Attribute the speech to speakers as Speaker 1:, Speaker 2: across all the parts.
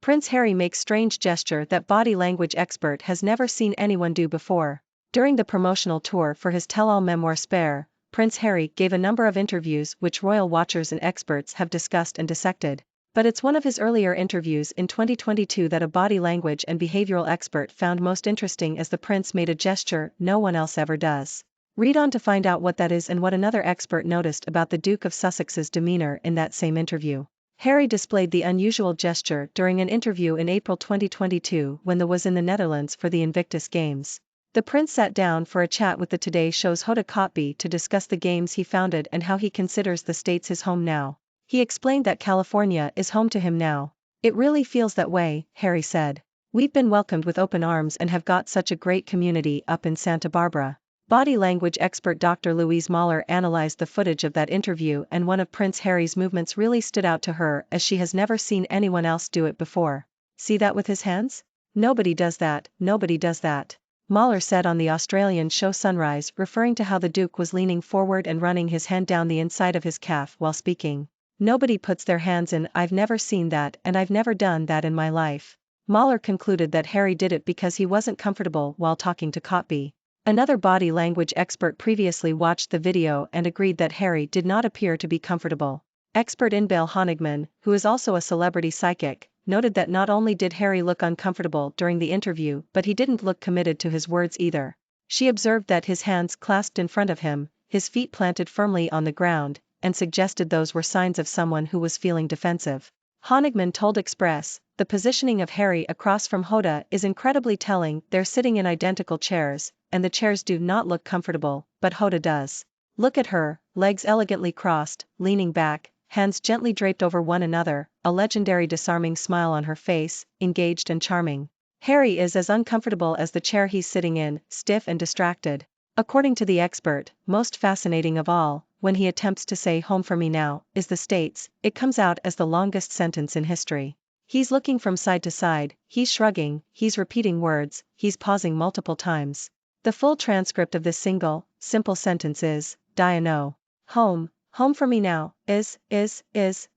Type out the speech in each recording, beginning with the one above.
Speaker 1: Prince Harry makes strange gesture that body language expert has never seen anyone do before. During the promotional tour for his tell-all memoir Spare, Prince Harry gave a number of interviews which royal watchers and experts have discussed and dissected. But it's one of his earlier interviews in 2022 that a body language and behavioral expert found most interesting, as the prince made a gesture no one else ever does. Read on to find out what that is and what another expert noticed about the Duke of Sussex's demeanor in that same interview. Harry displayed the unusual gesture during an interview in April 2022 when was in the Netherlands for the Invictus Games. The prince sat down for a chat with the Today Show's Hoda Kotb to discuss the games he founded and how he considers the States his home now. He explained that California is home to him now. "It really feels that way," Harry said. "We've been welcomed with open arms and have got such a great community up in Santa Barbara." Body language expert Dr. Louise Mahler analyzed the footage of that interview, and one of Prince Harry's movements really stood out to her, as she has never seen anyone else do it before. "See that with his hands? Nobody does that, nobody does that," Mahler said on the Australian show Sunrise, referring to how the Duke was leaning forward and running his hand down the inside of his calf while speaking. "Nobody puts their hands in. I've never seen that, and I've never done that in my life." Mahler concluded that Harry did it because he wasn't comfortable while talking to Kotb. Another body language expert previously watched the video and agreed that Harry did not appear to be comfortable. Expert Inbaal Honigman, who is also a celebrity psychic, noted that not only did Harry look uncomfortable during the interview, but he didn't look committed to his words either. She observed that his hands clasped in front of him, his feet planted firmly on the ground, and suggested those were signs of someone who was feeling defensive. Honigman told Express, "The positioning of Harry across from Hoda is incredibly telling. They're sitting in identical chairs, and the chairs do not look comfortable, but Hoda does. Look at her, legs elegantly crossed, leaning back, hands gently draped over one another, a legendary disarming smile on her face, engaged and charming. Harry is as uncomfortable as the chair he's sitting in, stiff and distracted." According to the expert, most fascinating of all, when he attempts to say "home for me now is the States," it comes out as the longest sentence in history. He's looking from side to side, he's shrugging, he's repeating words, he's pausing multiple times. The full transcript of this simple sentence is, "I know. Home for me now is,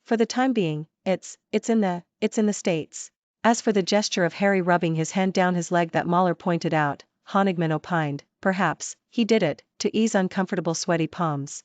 Speaker 1: for the time being, it's in the States." As for the gesture of Harry rubbing his hand down his leg that Mahler pointed out, Honigman opined, perhaps he did it to ease uncomfortable sweaty palms.